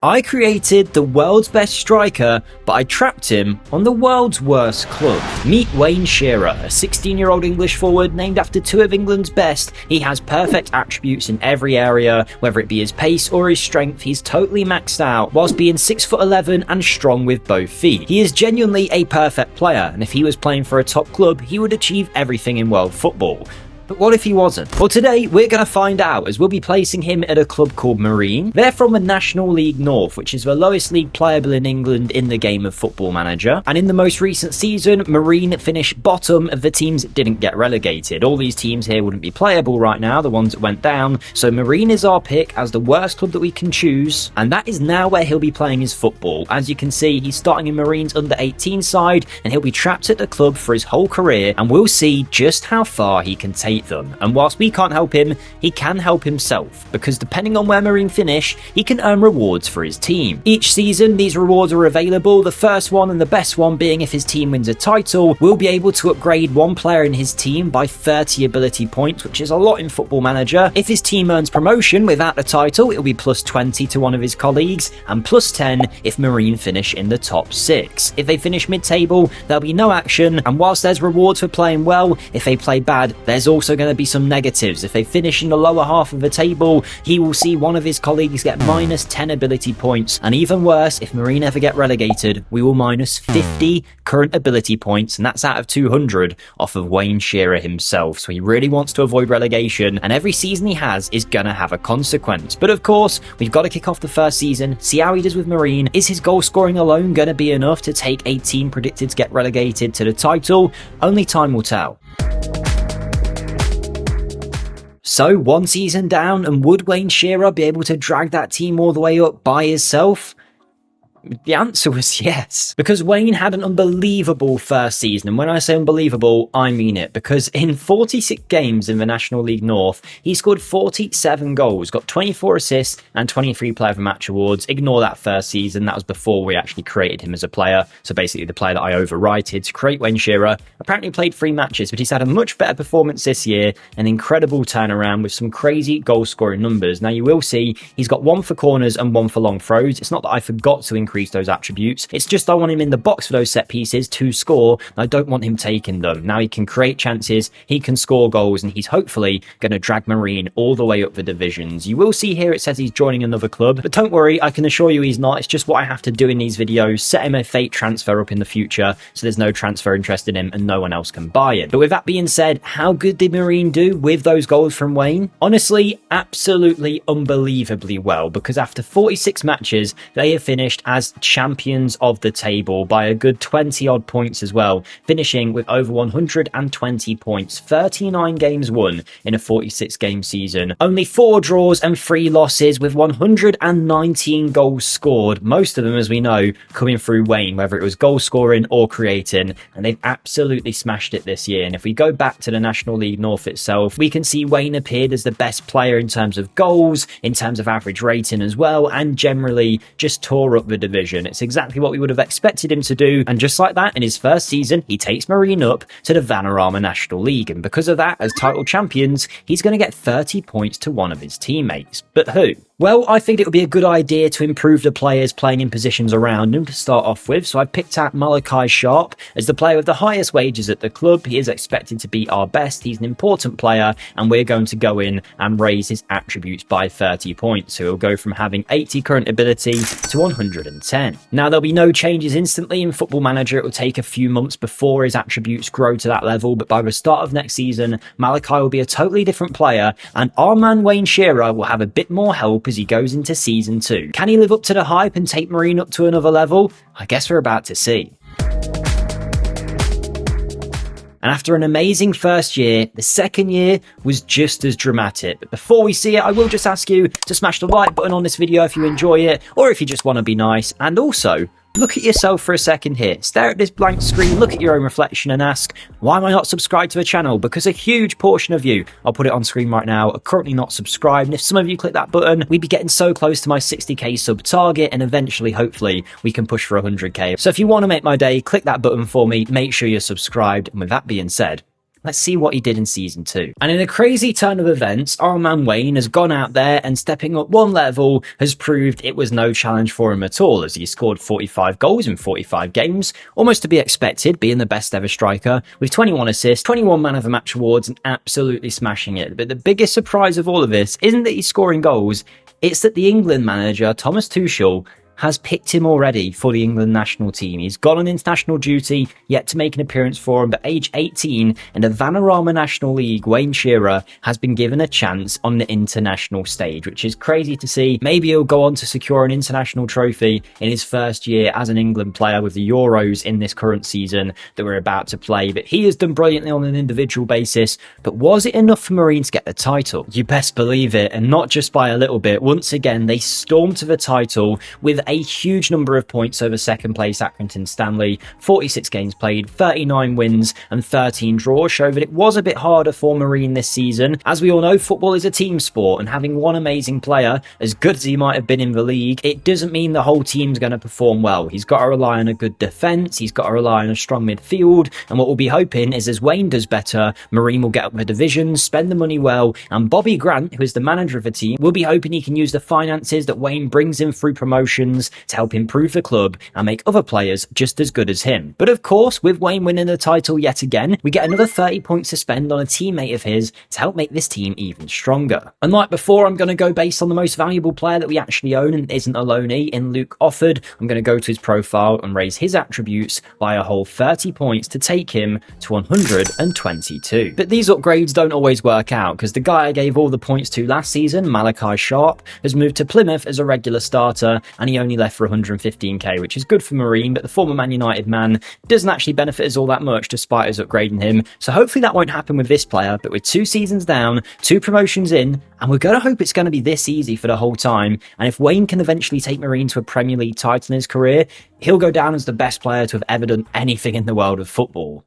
I created the world's best striker, but I trapped him on the world's worst club. Meet Wayne Shearer, a 16-year-old English forward named after two of England's best. He has perfect attributes in every area, whether it be his pace or his strength. He's totally maxed out, whilst being 6'11" and strong with both feet. He is genuinely a perfect player, and if he was playing for a top club, he would achieve everything in world football. But what if he wasn't? Well, today we're going to find out, as we'll be placing him at a club called Marine. They're from the National League North, which is the lowest league playable in England in the game of Football Manager. And in the most recent season, Marine finished bottom of the teams that didn't get relegated. All these teams here wouldn't be playable right now, the ones that went down. So Marine is our pick as the worst club that we can choose. And that is now where he'll be playing his football. As you can see, he's starting in Marine's under-18 side, and he'll be trapped at the club for his whole career. And we'll see just how far he can take them. And whilst we can't help him, he can help himself, because depending on where Marine finish, he can earn rewards for his team. Each season, these rewards are available. The first one and the best one being if his team wins a title, we'll be able to upgrade one player in his team by 30 ability points, which is a lot in Football Manager. If his team earns promotion without the title, it'll be plus 20 to one of his colleagues, and plus 10 if Marine finish in the top 6. If they finish mid-table, there'll be no action, and whilst there's rewards for playing well, if they play bad, there's also going to be some negatives. If they finish in the lower half of the table, he will see one of his colleagues get minus 10 ability points, and even worse, if Marine ever get relegated, we will minus 50 current ability points, and that's out of 200 off of Wayne Shearer himself. So he really wants to avoid relegation, and every season he has is gonna have a consequence. But of course, we've got to kick off the first season, see how he does with Marine. Is his goal scoring alone gonna be enough to take a team predicted to get relegated to the title? Only time will tell. So, one season down, and would Wayne Shearer be able to drag that team all the way up by himself? The answer was yes, because Wayne had an unbelievable first season, and when I say unbelievable, I mean it, because in 46 games in the National League North, he scored 47 goals, got 24 assists and 23 Player of the Match awards. Ignore that first season, that was before we actually created him as a player, so basically the player that I overwrited to create Wayne Shearer. Apparently played 3 matches, but he's had a much better performance this year, an incredible turnaround with some crazy goal scoring numbers. Now you will see he's got 1 for corners and 1 for long throws. It's not that I forgot to increase those attributes, it's just I want him in the box for those set pieces to score, and I don't want him taking them. Now he can create chances, he can score goals, and he's hopefully going to drag Marine all the way up the divisions. You will see here it says he's joining another club, but don't worry, I can assure you he's not. It's just what I have to do in these videos, set him a fake transfer up in the future so there's no transfer interest in him and no one else can buy it. But with that being said, how good did Marine do with those goals from Wayne? Honestly, absolutely unbelievably well, because after 46 matches, they have finished as champions of the table by a good 20 odd points as well, finishing with over 120 points, 39 games won in a 46 game season, only 4 draws and 3 losses with 119 goals scored, most of them, as we know, coming through Wayne, whether it was goal scoring or creating, and they've absolutely smashed it this year. And if we go back to the National League North itself, we can see Wayne appeared as the best player in terms of goals, in terms of average rating as well, and generally just tore up the division. It's exactly what we would have expected him to do, and just like that, in his first season, he takes Marine up to the Vanarama National League, and because of that, as title champions, he's going to get 30 points to one of his teammates. But who? Well, I think it would be a good idea to improve the players playing in positions around him to start off with, so I picked out Malachi Sharp as the player with the highest wages at the club. He is expected to be our best, he's an important player, and we're going to go in and raise his attributes by 30 points, so he'll go from having 80 current ability to 110. Now, there'll be no changes instantly in Football Manager. It will take a few months before his attributes grow to that level, but by the start of next season, Malachi will be a totally different player, and our man Wayne Shearer will have a bit more help as he goes into season 2. Can he live up to the hype and take Marine up to another level? I guess we're about to see. And after an amazing first year, the second year was just as dramatic. But before we see it, I will just ask you to smash the like button on this video if you enjoy it, or if you just want to be nice. And also, look at yourself for a second here. Stare at this blank screen, look at your own reflection and ask, why am I not subscribed to the channel? Because a huge portion of you, I'll put it on screen right now, are currently not subscribed. And if some of you click that button, we'd be getting so close to my 60k sub target, and eventually, hopefully, we can push for 100k. So if you want to make my day, click that button for me, make sure you're subscribed. And with that being said, Let's see what he did in season 2. And in a crazy turn of events, our man Wayne has gone out there and stepping up one level has proved it was no challenge for him at all, as he scored 45 goals in 45 games, almost to be expected, being the best ever striker, with 21 assists, 21 man of the match awards, and absolutely smashing it. But the biggest surprise of all of this isn't that he's scoring goals, it's that the England manager, Thomas Tuchel, has picked him already for the England national team. He's gone on international duty, yet to make an appearance for him, but age 18 in the Vanarama National League, Wayne Shearer has been given a chance on the international stage, which is crazy to see. Maybe he'll go on to secure an international trophy in his first year as an England player with the Euros in this current season that we're about to play, but he has done brilliantly on an individual basis. But was it enough for Marine to get the title? You best believe it, and not just by a little bit. Once again, they stormed to the title with a huge number of points over second place Accrington Stanley. 46 games played, 39 wins and 13 draws show that it was a bit harder for Marine this season. As we all know, football is a team sport, and having one amazing player, as good as he might have been in the league, it doesn't mean the whole team's going to perform well. He's got to rely on a good defence, he's got to rely on a strong midfield, and what we'll be hoping is as Wayne does better, Marine will get up the divisions, spend the money well, and Bobby Grant, who is the manager of the team, will be hoping he can use the finances that Wayne brings in through promotions to help improve the club and make other players just as good as him. But of course, with Wayne winning the title yet again, we get another 30 points to spend on a teammate of his to help make this team even stronger. And like before, I'm going to go based on the most valuable player that we actually own and isn't a loanee in Luke Offord. I'm going to go to his profile and raise his attributes by a whole 30 points to take him to 122. But these upgrades don't always work out, because the guy I gave all the points to last season, Malachi Sharp, has moved to Plymouth as a regular starter, and he only left for 115k, which is good for Marine, but the former Man United man doesn't actually benefit us all that much despite us upgrading him. So hopefully that won't happen with this player, but with 2 seasons down, 2 promotions in, and we're going to hope it's going to be this easy for the whole time. And if Wayne can eventually take Marine to a Premier League title in his career, he'll go down as the best player to have ever done anything in the world of football.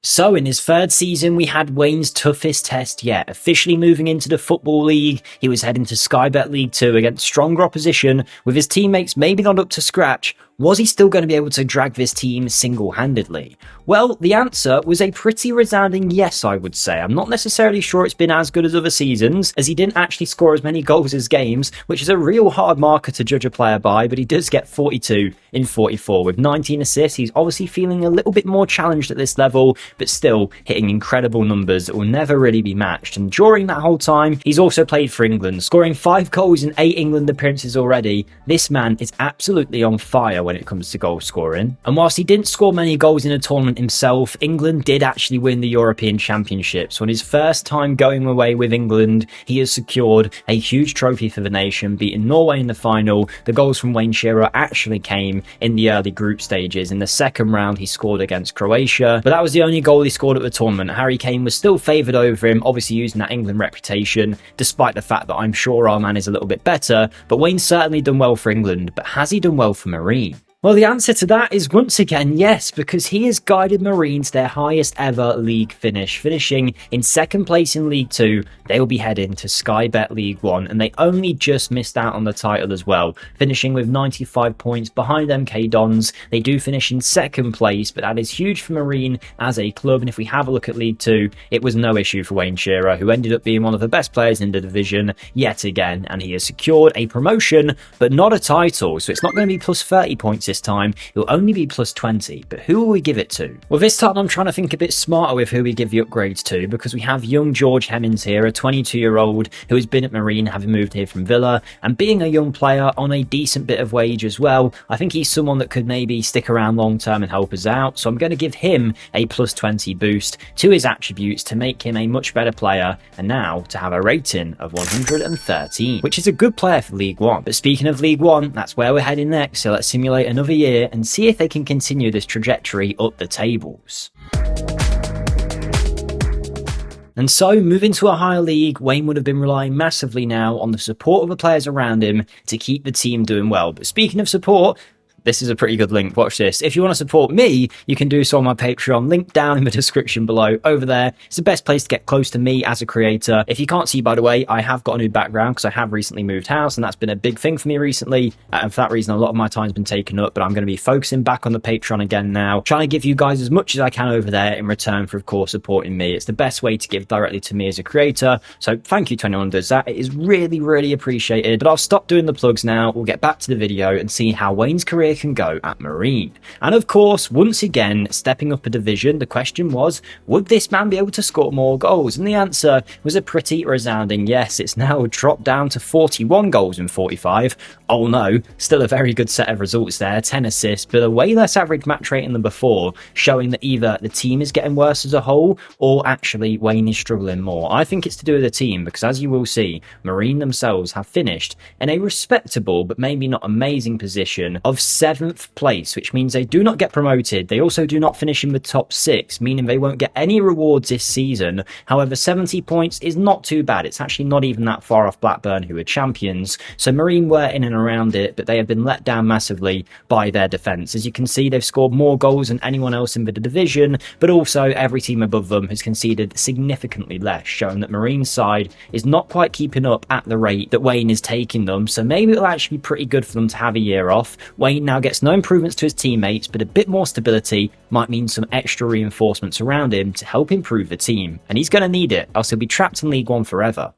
So in his 3rd season, we had Wayne's toughest test yet. Officially moving into the Football League, he was heading to Sky Bet League 2 against stronger opposition, with his teammates maybe not up to scratch. Was he still going to be able to drag this team single-handedly? Well, the answer was a pretty resounding yes, I would say. I'm not necessarily sure it's been as good as other seasons, as he didn't actually score as many goals as games, which is a real hard marker to judge a player by, but he does get 42 in 44. With 19 assists, he's obviously feeling a little bit more challenged at this level, but still hitting incredible numbers that will never really be matched. And during that whole time, he's also played for England, scoring 5 goals in 8 England appearances already. This man is absolutely on fire when it comes to goal scoring. And whilst he didn't score many goals in a tournament himself, England did actually win the European Championships. So on his first time going away with England, he has secured a huge trophy for the nation, beating Norway in the final. The goals from Wayne Shearer actually came in the early group stages. In the second round, he scored against Croatia, but that was the only goal he scored at the tournament. Harry Kane was still favoured over him, obviously using that England reputation, despite the fact that I'm sure our man is a little bit better. But Wayne's certainly done well for England, but has he done well for Marine? Well, the answer to that is once again yes, because he has guided Marine to their highest ever league finish, finishing in 2nd place in League 2. They will be heading to Sky Bet League 1, and they only just missed out on the title as well, finishing with 95 points behind MK Dons. They do finish in 2nd place, but that is huge for Marine as a club, and if we have a look at League 2, it was no issue for Wayne Shearer, who ended up being one of the best players in the division yet again, and he has secured a promotion, but not a title, so it's not going to be plus 30 points this time. It'll only be plus 20, but who will we give it to? Well, this time I'm trying to think a bit smarter with who we give the upgrades to, because we have young George Hemmings here, a 22-year-old who has been at Marine, having moved here from Villa, and being a young player on a decent bit of wage as well. I think he's someone that could maybe stick around long term and help us out, so I'm going to give him a plus 20 boost to his attributes to make him a much better player, and now to have a rating of 113, which is a good player for League 1. But speaking of League 1, that's where we're heading next, so let's simulate another year and see if they can continue this trajectory up the tables. And so, moving to a higher league, Wayne would have been relying massively now on the support of the players around him to keep the team doing well. But speaking of support, This is a pretty good link. Watch this. If you want to support me, you can do so on my Patreon. Link down in the description below. Over there, it's the best place to get close to me as a creator. If you can't see, by the way, I have got a new background because I have recently moved house, and that's been a big thing for me recently. And for that reason, a lot of my time's been taken up, but I'm going to be focusing back on the Patreon again now, trying to give you guys as much as I can over there in return for, of course, supporting me. It's the best way to give directly to me as a creator. So thank you to anyone who does that. It is really, really appreciated. But I'll stop doing the plugs now. We'll get back to the video and see how Wayne's career can go at Marine. And of course, once again, stepping up a division, the question was, would this man be able to score more goals? And the answer was a pretty resounding yes. It's now dropped down to 41 goals in 45. Oh no, still a very good set of results there, 10 assists, but a way less average match rating than before, showing that either the team is getting worse as a whole, or actually Wayne is struggling more. I think it's to do with the team, because as you will see, Marine themselves have finished in a respectable, but maybe not amazing position of 7th place, which means they do not get promoted. They also do not finish in the top 6, meaning they won't get any rewards this season. However, 70 points is not too bad. It's actually not even that far off Blackburn, who are champions. So Marine were in and around it, but they have been let down massively by their defence. As you can see, they've scored more goals than anyone else in the division, but also every team above them has conceded significantly less, showing that Marine's side is not quite keeping up at the rate that Wayne is taking them. So maybe it'll actually be pretty good for them to have a year off. Wayne now gets no improvements to his teammates, but a bit more stability might mean some extra reinforcements around him to help improve the team. And he's going to need it, else he'll be trapped in League One forever.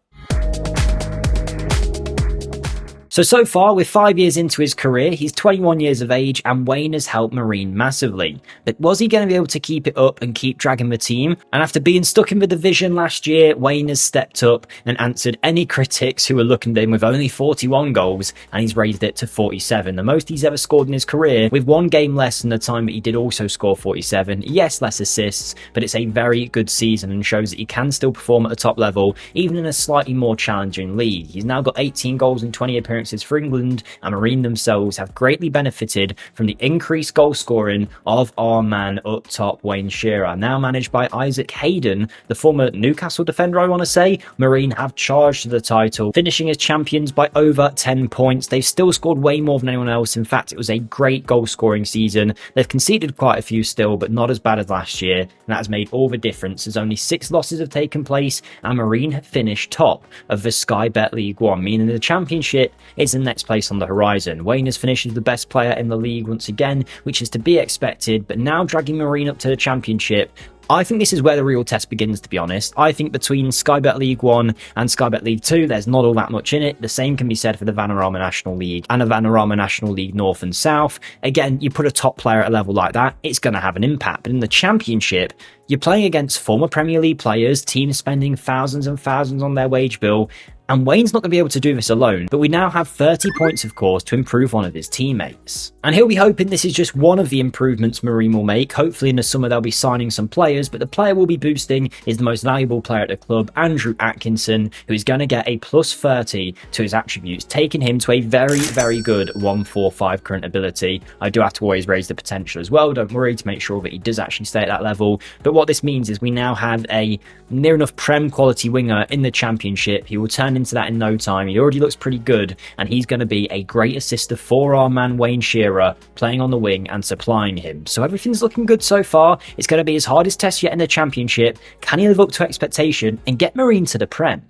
So far, with 5 years into his career, he's 21 years of age, and Wayne has helped Marine massively. But was he going to be able to keep it up and keep dragging the team? And after being stuck in the division last year, Wayne has stepped up and answered any critics who were looking at him with only 41 goals, and he's raised it to 47, the most he's ever scored in his career, with one game less than the time that he did also score 47. Yes, less assists, but it's a very good season and shows that he can still perform at the top level, even in a slightly more challenging league. He's now got 18 goals in 20 appearances for England, and Marine themselves have greatly benefited from the increased goal scoring of our man up top, Wayne Shearer. Now managed by Isaac Hayden, the former Newcastle defender, I want to say, Marine have charged to the title, finishing as champions by over 10 points. They've still scored way more than anyone else. In fact, it was a great goal scoring season. They've conceded quite a few still, but not as bad as last year, and that has made all the difference, as only 6 losses have taken place, and Marine have finished top of the Sky Bet League One, meaning the championship is the next place on the horizon. Wayne has finished as the best player in the league once again, which is to be expected, but now dragging Marine up to the championship, I think this is where the real test begins, to be honest. I think between Sky Bet League 1 and Sky Bet League 2, there's not all that much in it. The same can be said for the Vanarama National League and the Vanarama National League North and South. Again, you put a top player at a level like that, it's going to have an impact. But in the Championship, you're playing against former Premier League players, teams spending thousands and thousands on their wage bill, and Wayne's not going to be able to do this alone, but we now have 30 points, of course, to improve one of his teammates. And he'll be hoping this is just one of the improvements Marine will make. Hopefully in the summer they'll be signing some players, but the player we'll be boosting is the most valuable player at the club, Andrew Atkinson, who is going to get a plus 30 to his attributes, taking him to a very, very good 145 current ability. I do have to always raise the potential as well, don't worry, to make sure that he does actually stay at that level. But what this means is we now have a near enough Prem quality winger in the Championship. He will turn into that in no time. He already looks pretty good, and he's going to be a great assister for our man Wayne Shearer, playing on the wing and supplying him. So everything's looking good so far. It's going to be his hardest test yet in the Championship. Can he live up to expectation and get Marine to the Prem?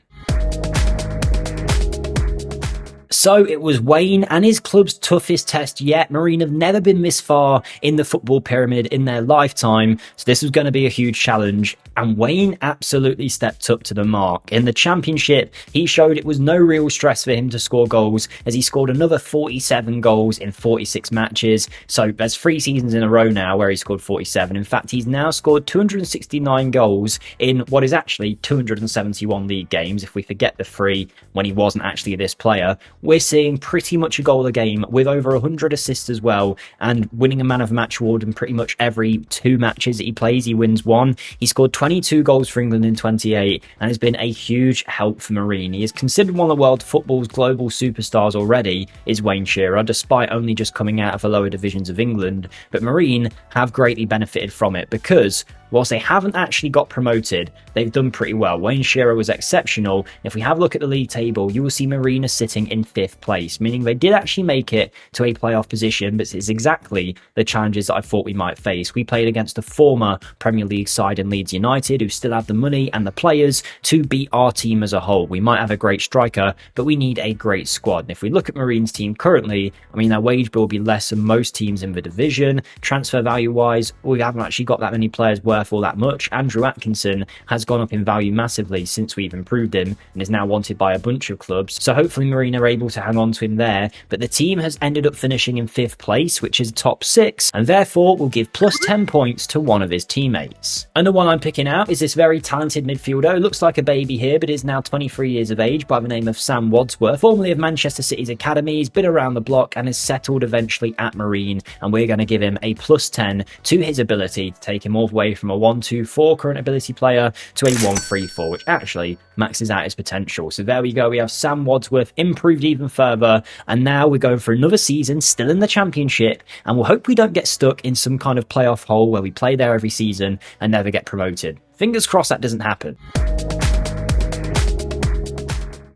So it was Wayne and his club's toughest test yet. Marine have never been this far in the football pyramid in their lifetime, so this was going to be a huge challenge, and Wayne absolutely stepped up to the mark. In the Championship, he showed it was no real stress for him to score goals, as he scored another 47 goals in 46 matches. So there's 3 seasons in a row now where he scored 47. In fact, he's now scored 269 goals in what is actually 271 league games, if we forget the 3 when he wasn't actually this player. We're seeing pretty much a goal a game, with over 100 assists as well, and winning a man of match award in pretty much every 2 matches that he plays, he wins 1. He scored 22 goals for England in 28 and has been a huge help for Marine. He is considered one of the world football's global superstars already, is Wayne Shearer, despite only just coming out of the lower divisions of England. But Marine have greatly benefited from it, because whilst they haven't actually got promoted, they've done pretty well. Wayne Shearer was exceptional. If we have a look at the league table, you will see Marine sitting in 5th place, meaning they did actually make it to a playoff position, but it's exactly the challenges that I thought we might face. We played against a former Premier League side in Leeds United who still have the money and the players to beat our team as a whole. We might have a great striker, but we need a great squad. And if we look at Marine's team currently, I mean, their wage bill will be less than most teams in the division. Transfer value wise, we haven't actually got that many players worth all that much. Andrew Atkinson has gone up in value massively since we've improved him and is now wanted by a bunch of clubs. So hopefully Marine are able to hang on to him there. But the team has ended up finishing in 5th place, which is top 6, and therefore will give plus 10 points to one of his teammates. And the one I'm picking out is this very talented midfielder. Looks like a baby here, but is now 23 years of age, by the name of Sam Wadsworth, formerly of Manchester City's academy. He's been around the block and has settled eventually at Marine, and we're going to give him a plus 10 to his ability to take him all the way from a 1-2-4 current ability player to a 1-3-4, which actually maxes out his potential. So there we go, we have Sam Wadsworth improved even further, and now we're going for another season still in the Championship, and we'll hope we don't get stuck in some kind of playoff hole where we play there every season and never get promoted. Fingers crossed that doesn't happen.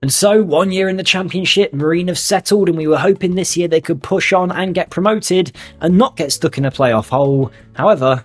And so, 1 year in the Championship, Marine have settled, and we were hoping this year they could push on and get promoted and not get stuck in a playoff hole. However,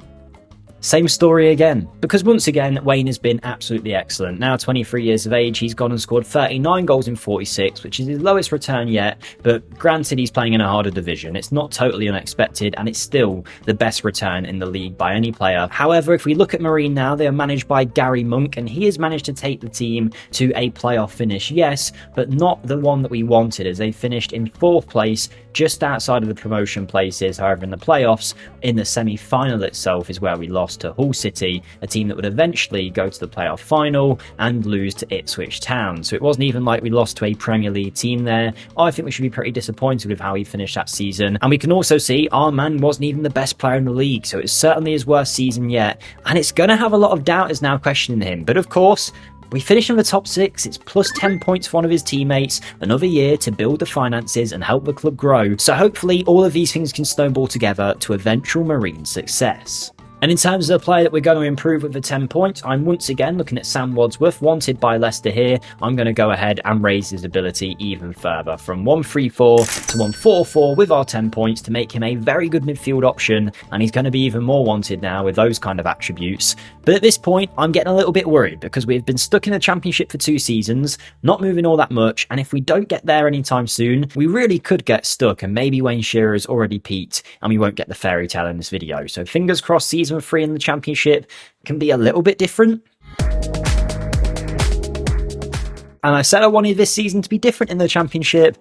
same story again, because once again, Wayne has been absolutely excellent. Now 23 years of age, he's gone and scored 39 goals in 46, which is his lowest return yet, but granted he's playing in a harder division. It's not totally unexpected, and it's still the best return in the league by any player. However, if we look at Marine now, they are managed by Gary Monk, and he has managed to take the team to a playoff finish, yes, but not the one that we wanted, as they finished in 4th place, just outside of the promotion places. However, in the playoffs, in the semi-final itself is where we lost to Hull City, a team that would eventually go to the playoff final and lose to Ipswich Town. So it wasn't even like we lost to a Premier League team there. I think we should be pretty disappointed with how he finished that season. And we can also see our man wasn't even the best player in the league, so it's certainly his worst season yet. And it's going to have a lot of doubters now questioning him. But of course, we finished in the top 6, it's plus 10 points for one of his teammates, another year to build the finances and help the club grow. So hopefully all of these things can snowball together to eventual Marine success. And in terms of the player that we're going to improve with the 10 points, I'm once again looking at Sam Wadsworth, wanted by Leicester here. I'm going to go ahead and raise his ability even further from 1-3-4 to 1-4-4 with our 10 points to make him a very good midfield option, and he's going to be even more wanted now with those kind of attributes. But at this point, I'm getting a little bit worried because we've been stuck in the Championship for 2 seasons, not moving all that much, and if we don't get there anytime soon, we really could get stuck, and maybe Wayne Shearer has already peaked and we won't get the fairy tale in this video. So fingers crossed season 3 in the Championship can be a little bit different. And I said I wanted this season to be different in the Championship,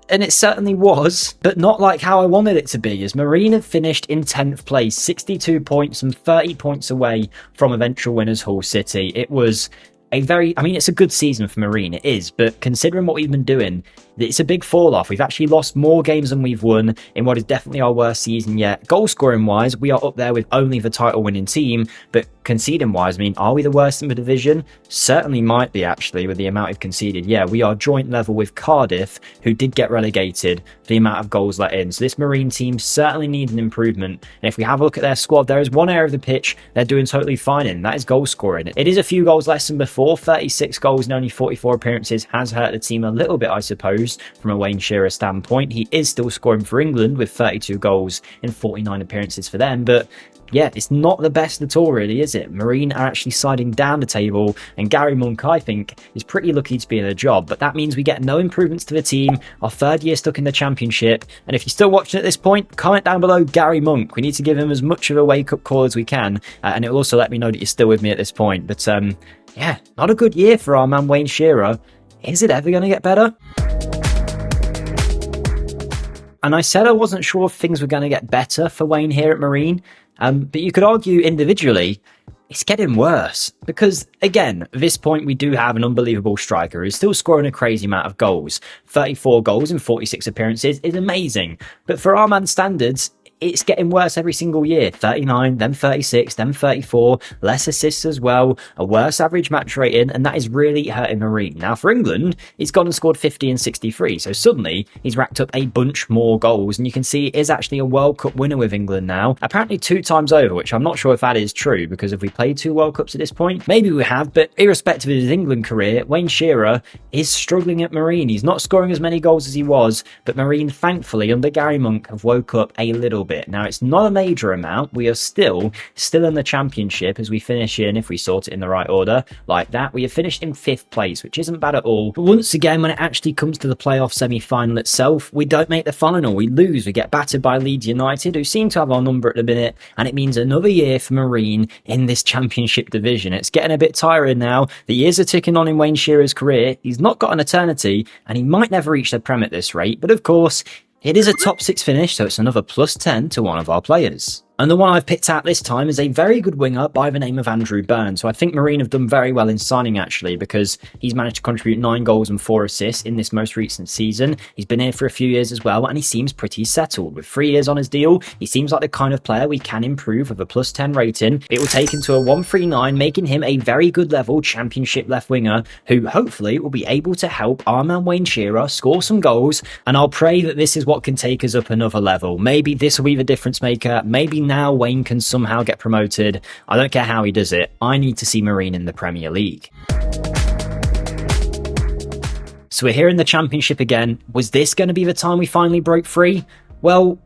and it certainly was, but not like how I wanted it to be, as Marine had finished in 10th place, 62 points and 30 points away from eventual winners Hull City. It was a very, I mean, it's a good season for Marine, it is, but considering what we've been doing, it's a big fall off. We've actually lost more games than we've won in what is definitely our worst season yet. Goal scoring wise, we are up there with only the title winning team, but conceding wise, I mean, are we the worst in the division? Certainly might be, actually, with the amount we've conceded. Yeah, we are joint level with Cardiff, who did get relegated for the amount of goals let in. So this Marine team certainly needs an improvement. And if we have a look at their squad, there is one area of the pitch they're doing totally fine in. That is goal scoring. It is a few goals less than before. 36 goals and only 44 appearances has hurt the team a little bit, I suppose, from a Wayne Shearer standpoint. He is still scoring for England with 32 goals in 49 appearances for them, but yeah, it's not the best at all, really, is it? Marine are actually sliding down the table, and Gary Monk, I think, is pretty lucky to be in a job, but that means we get no improvements to the team, our 3rd year stuck in the Championship, and if you're still watching at this point, comment down below Gary Monk. We need to give him as much of a wake-up call as we can, and it'll also let me know that you're still with me at this point. But yeah, not a good year for our man Wayne Shearer. Is it ever going to get better? And I said I wasn't sure if things were going to get better for Wayne here at Marine, but you could argue individually it's getting worse, because again, at this point we do have an unbelievable striker who's still scoring a crazy amount of goals. 34 goals in 46 appearances is amazing, but for our man's standards, it's getting worse every single year. 39, then 36, then 34, less assists as well, a worse average match rating, and that is really hurting Marine. Now for England, he's gone and scored 50 and 63, so suddenly he's racked up a bunch more goals, and you can see he is actually a World Cup winner with England now, apparently 2 times over, which I'm not sure if that is true, because if we played 2 World Cups at this point, maybe we have, but irrespective of his England career, Wayne Shearer is struggling at Marine. He's not scoring as many goals as he was, but Marine, thankfully, under Gary Monk, have woke up a little bit. Now, it's not a major amount. We are still in the championship as we finish in, if we sort it in the right order, like that. We have finished in 5th place, which isn't bad at all. But once again, when it actually comes to the playoff semi-final itself, we don't make the final. We lose. We get battered by Leeds United, who seem to have our number at the minute, and it means another year for Marine in this championship division. It's getting a bit tiring now. The years are ticking on in Wayne Shearer's career. He's not got an eternity, and he might never reach the Prem at this rate, but of course, it is a top 6 finish, so it's another plus 10 to one of our players. And the one I've picked out this time is a very good winger by the name of Andrew Burns. So I think Marine have done very well in signing, actually, because he's managed to contribute 9 goals and 4 assists in this most recent season. He's been here for a few years as well, and he seems pretty settled. With 3 years on his deal, he seems like the kind of player we can improve with a plus 10 rating. It will take him to a 139, making him a very good level championship left winger, who hopefully will be able to help our man Wayne Shearer score some goals. And I'll pray that this is what can take us up another level. Maybe this will be the difference maker. Maybe now Wayne can somehow get promoted. I don't care how he does it. I need to see Marine in the Premier League. So we're here in the Championship again. Was this going to be the time we finally broke free? Well,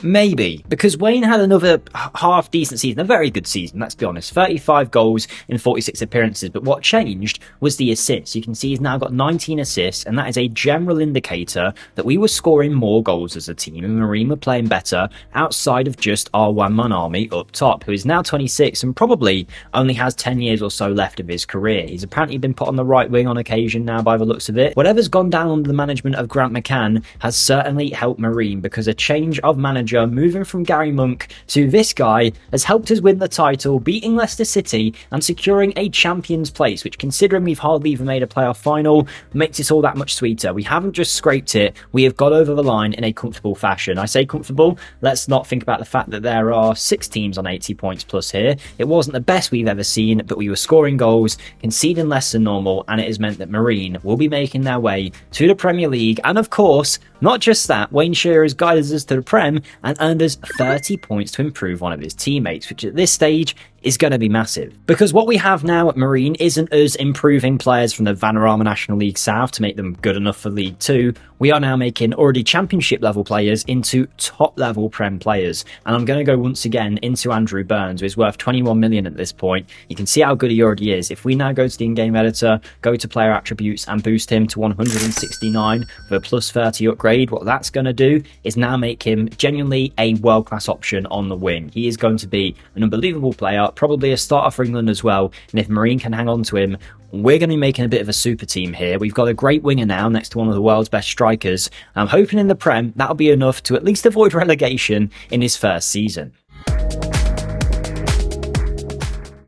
maybe, because Wayne had another half decent season, a very good season, let's be honest, 35 goals in 46 appearances, but what changed was the assists. You can see he's now got 19 assists, and that is a general indicator that we were scoring more goals as a team, and Marine were playing better outside of just our one-man army up top, who is now 26 and probably only has 10 years or so left of his career. He's apparently been put on the right wing on occasion now by the looks of it. Whatever's gone down under the management of Grant McCann has certainly helped Marine, because a change of manager moving from Gary Monk to this guy has helped us win the title, beating Leicester City and securing a Champions place, which, considering we've hardly even made a playoff final, makes it all that much sweeter. We haven't just scraped it, we have got over the line in a comfortable fashion. I say comfortable, let's not think about the fact that there are 6 teams on 80 points plus here. It wasn't the best we've ever seen, but we were scoring goals, conceding less than normal, and it has meant that Marine will be making their way to the Premier League. And of course, not just that, Wayne Shearer has guided us to the Prem and earned us 30 points to improve one of his teammates, which at this stage is going to be massive. Because what we have now at Marine isn't us improving players from the Vanarama National League South to make them good enough for League 2. We are now making already championship level players into top level Prem players. And I'm going to go once again into Andrew Burns, who is worth 21 million at this point. You can see how good he already is. If we now go to the in-game editor, go to player attributes and boost him to 169 with a plus 30 upgrade, what that's going to do is now make him genuinely a world-class option on the wing. He is going to be an unbelievable player, probably a starter for England as well, and if Marine can hang on to him, we're going to be making a bit of a super team here. We've got a great winger now next to one of the world's best strikers. I'm hoping in the Prem that'll be enough to at least avoid relegation in his first season.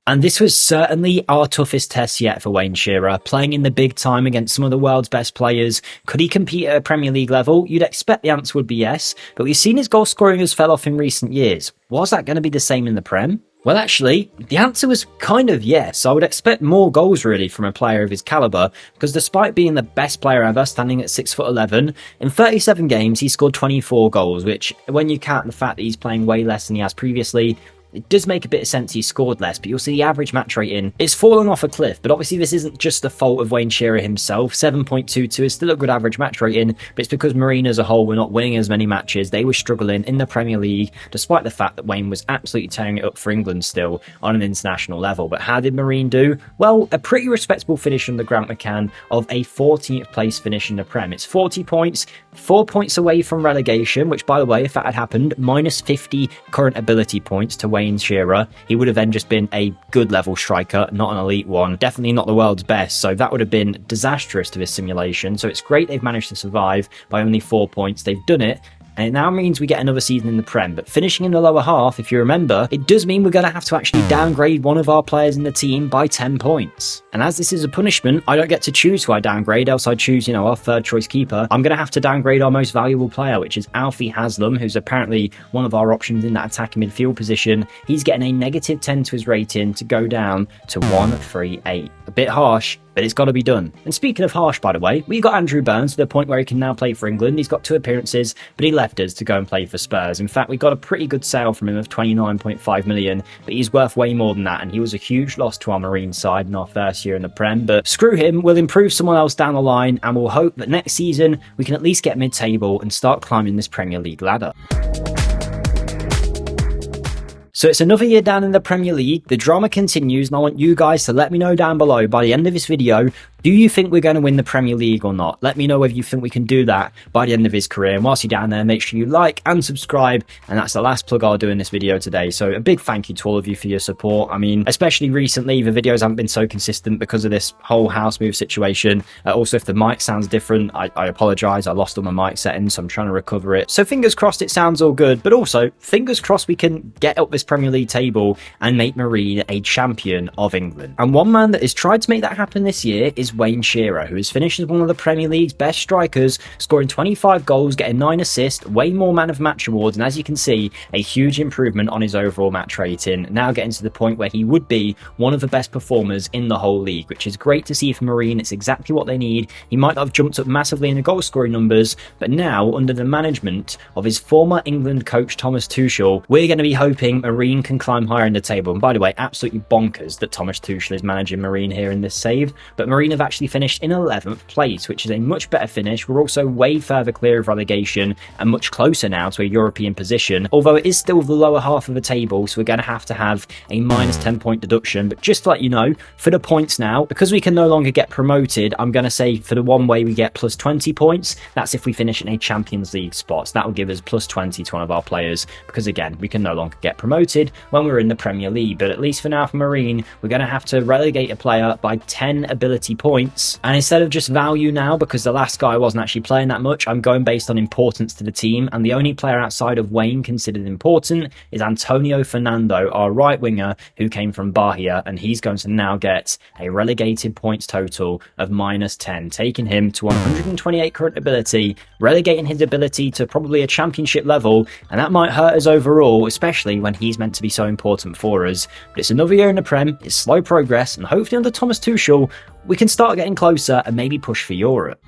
And this was certainly our toughest test yet for Wayne Shearer, playing in the big time against some of the world's best players. Could he compete at a Premier League level? You'd expect the answer would be yes, but we've seen his goal scoring has fell off in recent years. Was that going to be the same in the Prem? Well, actually, the answer was kind of yes. I would expect more goals, really, from a player of his calibre, because despite being the best player ever, standing at 6'11", in 37 games, he scored 24 goals, which, when you count the fact that he's playing way less than he has previously, it does make a bit of sense he scored less, but you'll see the average match rating is fallen off a cliff. But obviously this isn't just the fault of Wayne Shearer himself. 7.22 is still a good average match rating, but it's because Marine as a whole were not winning as many matches. They were struggling in the Premier League, despite the fact that Wayne was absolutely tearing it up for England still on an international level. But how did Marine do? Well, a pretty respectable finish under Grant McCann of a 14th place finish in the Prem. It's 40 points, 4 points away from relegation, which, by the way, if that had happened, minus 50 current ability points to Wayne Shearer. He would have then just been a good level striker, not an elite one. Definitely not the world's best, so that would have been disastrous to this simulation. So it's great they've managed to survive by only 4 points. They've done it and it now means we get another season in the Prem. But finishing in the lower half, if you remember, it does mean we're going to have to actually downgrade one of our players in the team by 10 points. And as this is a punishment, I don't get to choose who I downgrade, else I choose, our third choice keeper. I'm going to have to downgrade our most valuable player, which is Alfie Haslam, who's apparently one of our options in that attacking midfield position. He's getting a negative 10 to his rating to go down to 138. A bit harsh, but it's got to be done. And speaking of harsh, by the way, we got Andrew Burns to the point where he can now play for England. He's got 2 appearances, but he left us to go and play for Spurs. In fact, we got a pretty good sale from him of 29.5 million, but he's worth way more than that, and he was a huge loss to our Marine side in our first year in the Prem. But screw him, we'll improve someone else down the line, and we'll hope that next season we can at least get mid-table and start climbing this Premier League ladder. So it's another year down in the Premier League. The drama continues, and I want you guys to let me know down below by the end of this video, do you think we're going to win the Premier League or not? Let me know whether you think we can do that by the end of his career. And whilst you're down there, make sure you like and subscribe. And that's the last plug I'll do in this video today. So a big thank you to all of you for your support. I mean, especially recently, the videos haven't been so consistent because of this whole house move situation. Also, if the mic sounds different, I apologise. I lost all my mic settings, so I'm trying to recover it. So fingers crossed it sounds all good. But also, fingers crossed we can get up this Premier League table and make Marine a champion of England. And one man that has tried to make that happen this year is Wayne Shearer, who has finished as one of the Premier League's best strikers, scoring 25 goals, getting 9 assists, way more man of match awards, and as you can see, a huge improvement on his overall match rating, now getting to the point where he would be one of the best performers in the whole league, which is great to see for Marine. It's exactly what they need. He might not have jumped up massively in the goal scoring numbers, but now, under the management of his former England coach Thomas Tuchel, we're going to be hoping Marine can climb higher in the table. And by the way, absolutely bonkers that Thomas Tuchel is managing Marine here in this save, but Marine have actually finished in 11th place, which is a much better finish. We're also way further clear of relegation and much closer now to a European position, although it is still the lower half of the table, so we're going to have a minus 10 point deduction. But just to let you know, for the points now, because we can no longer get promoted, I'm going to say for the one way we get plus 20 points, that's if we finish in a Champions League spot. So that will give us plus 20 to one of our players, because again, we can no longer get promoted when we're in the Premier League. But at least for now for Marine, we're going to have to relegate a player by 10 ability points. And instead of just value now, because the last guy wasn't actually playing that much, I'm going based on importance to the team. And the only player outside of Wayne considered important is Antonio Fernando, our right winger, who came from Bahia, and he's going to now get a relegated points total of minus 10, taking him to 128 current ability, relegating his ability to probably a championship level, and that might hurt us overall, especially when he's meant to be so important for us. But it's another year in the Prem, it's slow progress, and hopefully under Thomas Tuchel, we can start getting closer and maybe push for Europe.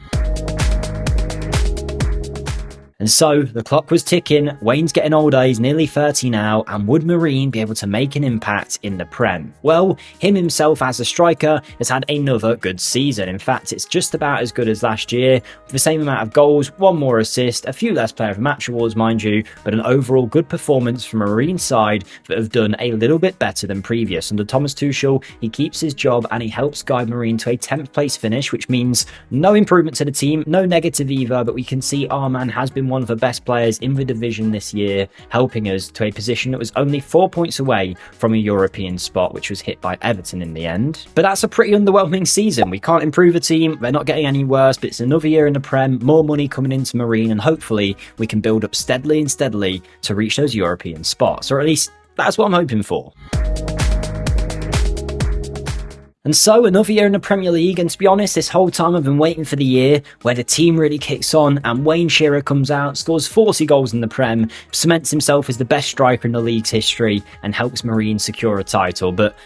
And so the clock was ticking. Wayne's getting older, he's nearly 30 now, and would Marine be able to make an impact in the Prem? Well, him himself as a striker has had another good season. In fact, it's just about as good as last year, with the same amount of goals, 1 more assist, a few less player of match awards, mind you, but an overall good performance from a Marine side that have done a little bit better than previous. Under Thomas Tuchel, he keeps his job and he helps guide Marine to a 10th place finish, which means no improvement to the team, no negative either, but we can see our man has been one of the best players in the division this year, helping us to a position that was only 4 points away from a European spot, which was hit by Everton in the end. But that's a pretty underwhelming season. We can't improve the team, they're not getting any worse, but it's another year in the Prem, more money coming into Marine, and hopefully we can build up steadily and steadily to reach those European spots, or at least that's what I'm hoping for. And so, another year in the Premier League, and to be honest, this whole time I've been waiting for the year where the team really kicks on and Wayne Shearer comes out, scores 40 goals in the Prem, cements himself as the best striker in the league's history, and helps Marine secure a title. But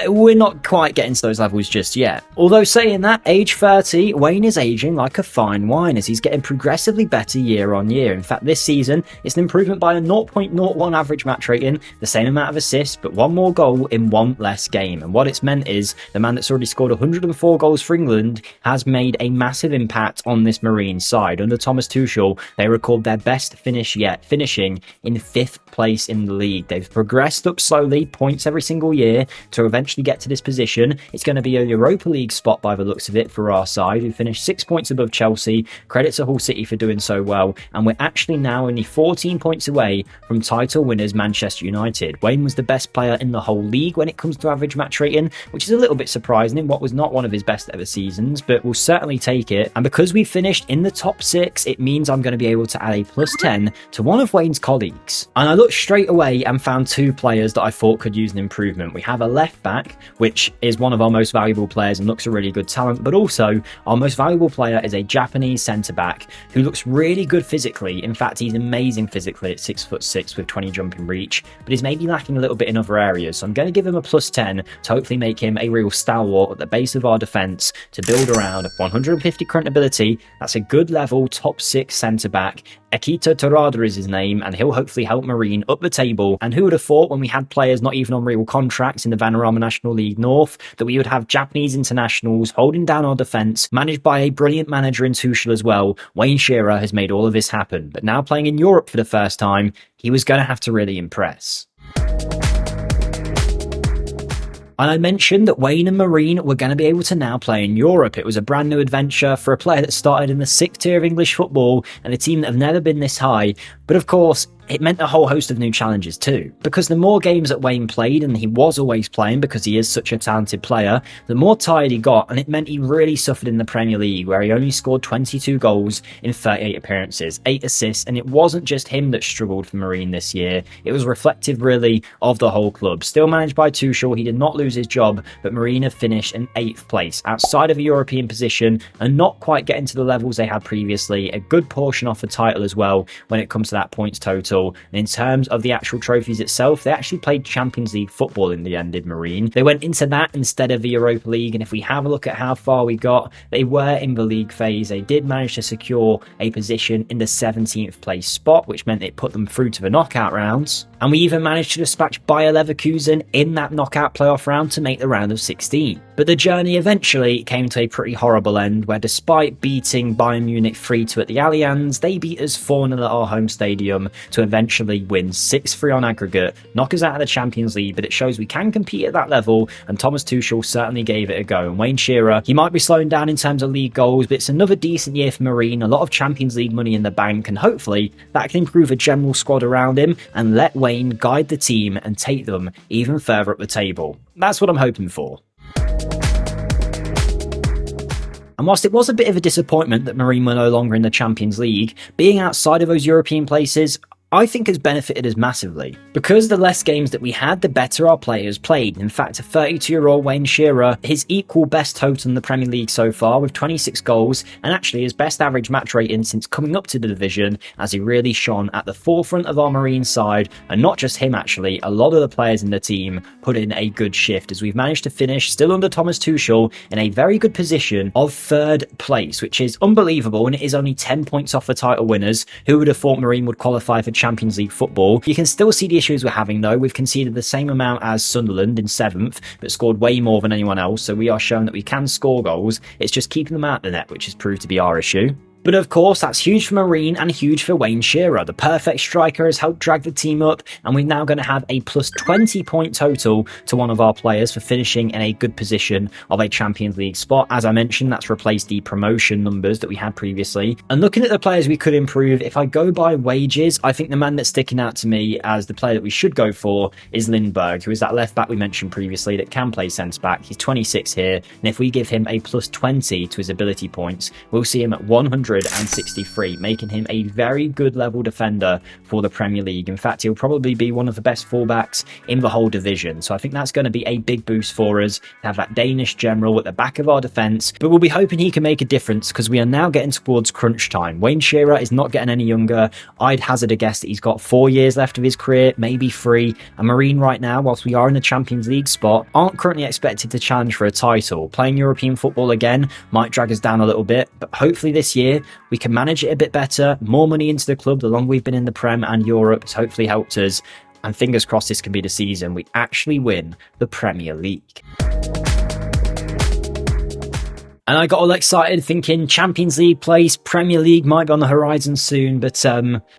we're not quite getting to those levels just yet. Although saying that, age 30, Wayne is aging like a fine wine as he's getting progressively better year on year. In fact, this season, it's an improvement by a 0.01 average match rating, the same amount of assists, but 1 more goal in 1 less game. And what it's meant is, the man that's already scored 104 goals for England has made a massive impact on this Marine side. Under Thomas Tuchel, they recorded their best finish yet, finishing in 5th place in the league. They've progressed up slowly, points every single year, to eventually eventually get to this position. It's going to be a Europa League spot by the looks of it for our side, who finished 6 points above Chelsea. Credit to Hull City for doing so well, and we're actually now only 14 points away from title winners Manchester United. Wayne was the best player in the whole league when it comes to average match rating, which is a little bit surprising in what was not one of his best ever seasons, but we'll certainly take it. And because we finished in the top 6, it means I'm going to be able to add a plus 10 to one of Wayne's colleagues. And I looked straight away and found 2 players that I thought could use an improvement. We have a left back, which is one of our most valuable players and looks a really good talent, but also our most valuable player is a Japanese centre back who looks really good physically. In fact, he's amazing physically at 6'6" with 20 jumping reach, but he's maybe lacking a little bit in other areas. So I'm going to give him a plus 10 to hopefully make him a real stalwart at the base of our defence to build around. 150 current ability, that's a good level top 6 centre back. Akito Torada is his name, and he'll hopefully help Marine up the table. And who would have thought, when we had players not even on real contracts in the Vanarama National League North, that we would have Japanese internationals holding down our defence, managed by a brilliant manager in Tuchel as well. Wayne Shearer has made all of this happen, but now playing in Europe for the first time, he was going to have to really impress. And I mentioned that Wayne and Marine were going to be able to now play in Europe. It was a brand new adventure for a player that started in the 6th tier of English football and a team that have never been this high. But of course, it meant a whole host of new challenges too, because the more games that Wayne played, and he was always playing because he is such a talented player, the more tired he got, and it meant he really suffered in the Premier League, where he only scored 22 goals in 38 appearances, 8 assists, and it wasn't just him that struggled for Marine this year. It was reflective really of the whole club. Still managed by Tuchel, he did not lose his job, but Marine have finished in 8th place, outside of a European position, and not quite getting to the levels they had previously. A good portion off the title as well when it comes to that points total. And in terms of the actual trophies itself, they actually played Champions League football in the end, did Marine. They went into that instead of the Europa League, and if we have a look at how far we got, they were in the league phase. They did manage to secure a position in the 17th place spot, which meant it put them through to the knockout rounds. And we even managed to dispatch Bayer Leverkusen in that knockout playoff round to make the round of 16. But the journey eventually came to a pretty horrible end, where despite beating Bayern Munich 3-2 at the Allianz, they beat us 4-0 at our home stadium to eventually win 6-3 on aggregate, knock us out of the Champions League. But it shows we can compete at that level, and Thomas Tuchel certainly gave it a go. And Wayne Shearer, he might be slowing down in terms of league goals, but it's another decent year for Marine, a lot of Champions League money in the bank, and hopefully that can improve the general squad around him and let Wayne guide the team and take them even further up the table. That's what I'm hoping for. And whilst it was a bit of a disappointment that Marine were no longer in the Champions League, being outside of those European places I think has benefited us massively. Because the less games that we had, the better our players played. In fact, a 32-year-old Wayne Shearer, his equal best total in the Premier League so far with 26 goals, and actually his best average match rating since coming up to the division, as he really shone at the forefront of our Marine side. And not just him actually, a lot of the players in the team put in a good shift, as we've managed to finish, still under Thomas Tuchel, in a very good position of 3rd place, which is unbelievable, and it is only 10 points off the title winners. Who would have thought Marine would qualify for Champions League football? You can still see the issues we're having though. We've conceded the same amount as Sunderland in 7th, but scored way more than anyone else, so we are showing that we can score goals. It's just keeping them out of the net, which has proved to be our issue. But of course, that's huge for Marine and huge for Wayne Shearer. The perfect striker has helped drag the team up, and we're now going to have a plus 20 point total to one of our players for finishing in a good position of a Champions League spot. As I mentioned, that's replaced the promotion numbers that we had previously. And looking at the players we could improve, if I go by wages, I think the man that's sticking out to me as the player that we should go for is Lindberg, who is that left back we mentioned previously that can play centre back. He's 26 here, and if we give him a plus 20 to his ability points, we'll see him at 163, making him a very good level defender for the Premier League. In fact, he'll probably be one of the best fullbacks in the whole division. So I think that's going to be a big boost for us to have that Danish general at the back of our defence. But we'll be hoping he can make a difference, because we are now getting towards crunch time. Wayne Shearer is not getting any younger. I'd hazard a guess that he's got 4 years left of his career, maybe 3. And Marine right now, whilst we are in the Champions League spot, aren't currently expected to challenge for a title. Playing European football again might drag us down a little bit, but hopefully this year we can manage it a bit better. More money into the club the longer we've been in the Prem and Europe has hopefully helped us, and fingers crossed this can be the season we actually win the Premier League. And I got all excited thinking Champions League place, Premier League might be on the horizon soon, but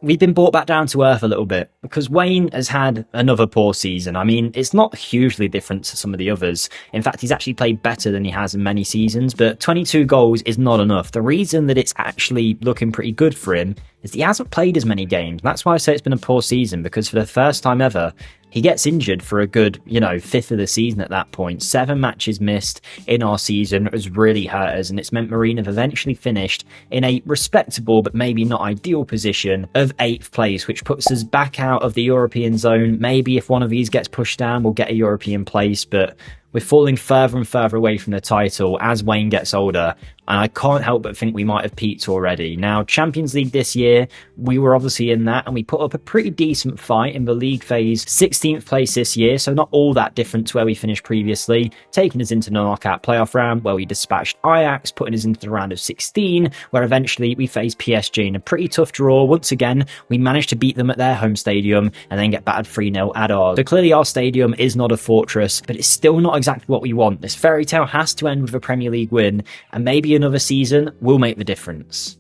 we've been brought back down to earth a little bit because Wayne has had another poor season. I mean, it's not hugely different to some of the others. In fact, he's actually played better than he has in many seasons, but 22 goals is not enough. The reason that it's actually looking pretty good for him is he hasn't played as many games. That's why I say it's been a poor season, because for the first time ever, he gets injured for a good, fifth of the season at that point. 7 matches missed in our season has really hurt us, and it's meant Marine have eventually finished in a respectable but maybe not ideal position of 8th place, which puts us back out of the European zone. Maybe if one of these gets pushed down, we'll get a European place, but we're falling further and further away from the title as Wayne gets older, and I can't help but think we might have peaked already. Now, Champions League this year, we were obviously in that, and we put up a pretty decent fight in the league phase. 16th place this year, so not all that different to where we finished previously, taking us into the knockout playoff round, where we dispatched Ajax, putting us into the round of 16, where eventually we faced PSG in a pretty tough draw. Once again, we managed to beat them at their home stadium, and then get battered 3-0 at ours. So clearly our stadium is not a fortress, but it's still not exactly what we want. This fairy tale has to end with a Premier League win, and maybe another season will make the difference.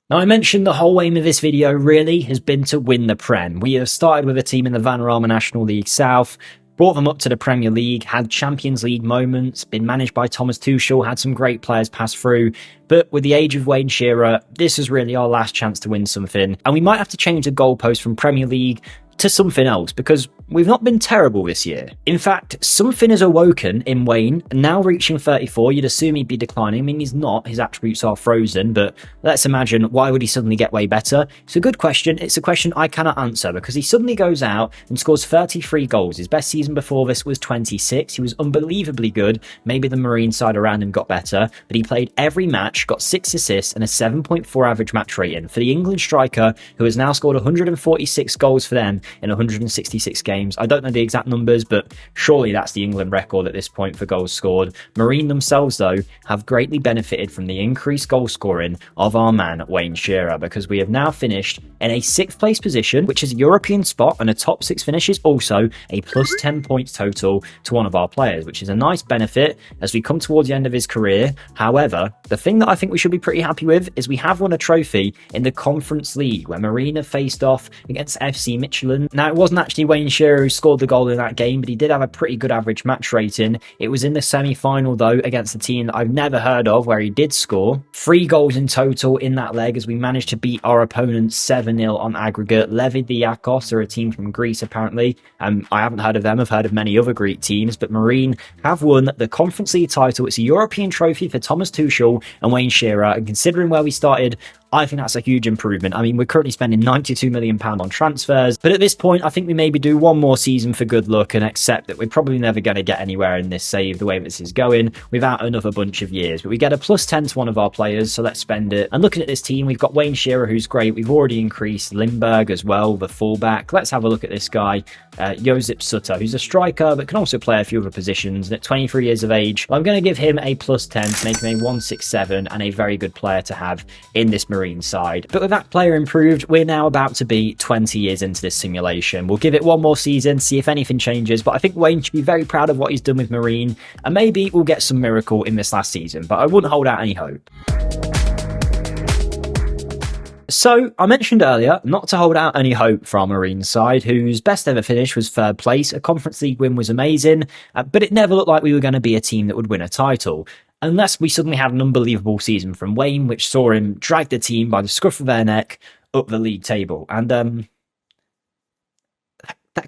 Now, I mentioned the whole aim of this video really has been to win the Prem. We have started with a team in the Vanarama National League South, brought them up to the Premier League, had Champions League moments, been managed by Thomas Tuchel, had some great players pass through. But with the age of Wayne Shearer, this is really our last chance to win something. And we might have to change the goalpost from Premier League to something else, because we've not been terrible this year. In fact, something has awoken in Wayne, and now reaching 34, you'd assume he'd be declining. I mean, he's not, his attributes are frozen, but let's imagine, why would he suddenly get way better? It's a good question. It's a question I cannot answer, because he suddenly goes out and scores 33 goals. His best season before this was 26. He was unbelievably good. Maybe the Marine side around him got better, but he played every match, got 6 assists and a 7.4 average match rating. For the England striker, who has now scored 146 goals for them in 166 games. I don't know the exact numbers, but surely that's the England record at this point for goals scored. Marine themselves, though, have greatly benefited from the increased goal scoring of our man Wayne Shearer, because we have now finished in a 6th place position, which is a European spot, and a top 6 finish is also a plus 10 points total to one of our players, which is a nice benefit as we come towards the end of his career. However, the thing that I think we should be pretty happy with is we have won a trophy in the Conference League, where Marine have faced off against FC Michelin. Now, it wasn't actually Wayne Shearer who scored the goal in that game, but he did have a pretty good average match rating. It was in the semi-final, though, against a team that I've never heard of, where he did score 3 goals in total in that leg, as we managed to beat our opponents 7-0 on aggregate. Levi the Iacos are a team from Greece, apparently. I haven't heard of them. I've heard of many other Greek teams, but Marine have won the Conference League title. It's a European trophy for Thomas Tuchel and Wayne Shearer, and considering where we started, I think that's a huge improvement. I mean, we're currently spending £92 million on transfers, but at this point, I think we maybe do one more season for good luck and accept that we're probably never going to get anywhere in this save the way this is going without another bunch of years. But we get a plus 10 to one of our players, so let's spend it. And looking at this team, we've got Wayne Shearer, who's great. We've already increased Lindbergh as well, the fullback. Let's have a look at this guy, Josip Sutter, who's a striker, but can also play a few other positions. And at 23 years of age, I'm going to give him a plus 10 to make him a 167 and a very good player to have in this Marine side. But with that player improved, we're now about to be 20 years into this simulation. We'll give it one more season, see if anything changes, but I think Wayne should be very proud of what he's done with Marine, and maybe we'll get some miracle in this last season, but I wouldn't hold out any hope. So, I mentioned earlier not to hold out any hope for our Marine side, whose best ever finish was 3rd place. A Conference League win was amazing, but it never looked like we were going to be a team that would win a title, unless we suddenly had an unbelievable season from Wayne, which saw him drag the team by the scruff of their neck up the league table. And that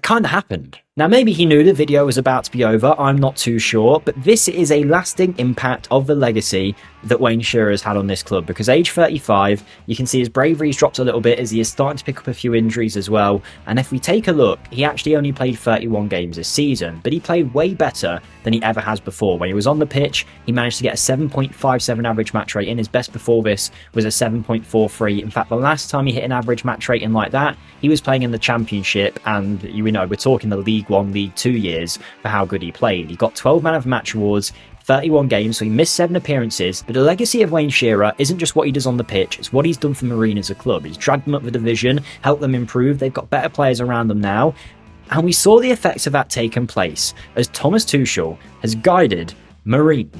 kind of happened. Now, maybe he knew the video was about to be over, I'm not too sure, but this is a lasting impact of the legacy that Wayne Shearer has had on this club, because age 35, you can see his bravery's dropped a little bit as he is starting to pick up a few injuries as well, and if we take a look, he actually only played 31 games this season, but he played way better than he ever has before. When he was on the pitch, he managed to get a 7.57 average match rate in. His best before this was a 7.43. In fact, the last time he hit an average match rating like that, he was playing in the Championship, and we're talking the League One, League Two years for how good he played. He got 12 Man of the Match awards, 31 games, so he missed 7 appearances. But the legacy of Wayne Shearer isn't just what he does on the pitch, it's what he's done for Marine as a club. He's dragged them up the division, helped them improve, they've got better players around them now. And we saw the effects of that taking place as Thomas Tuchel has guided Marine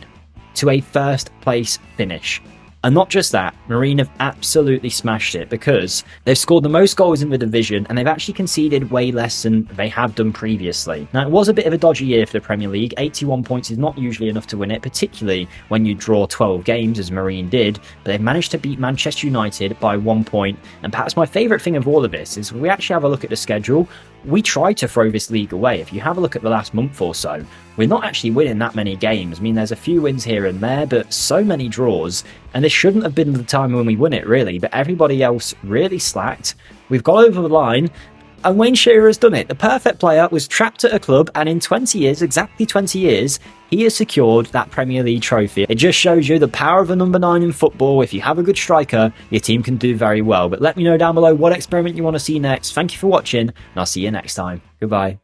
to a first place finish. And not just that, Marine have absolutely smashed it because they've scored the most goals in the division and they've actually conceded way less than they have done previously. Now, it was a bit of a dodgy year for the Premier League. 81 points is not usually enough to win it, particularly when you draw 12 games as Marine did, but they've managed to beat Manchester United by 1 point. And perhaps my favourite thing of all of this is we actually have a look at the schedule. We tried to throw this league away. If you have a look at the last month or so, we're not actually winning that many games. I mean, there's a few wins here and there, but so many draws. And this shouldn't have been the time when we win it, really. But everybody else really slacked. We've got over the line. And Wayne Shearer has done it. The perfect player was trapped at a club, and in 20 years, exactly 20 years, he has secured that Premier League trophy. It just shows you the power of a number 9 in football. If you have a good striker, your team can do very well. But let me know down below what experiment you want to see next. Thank you for watching, and I'll see you next time. Goodbye.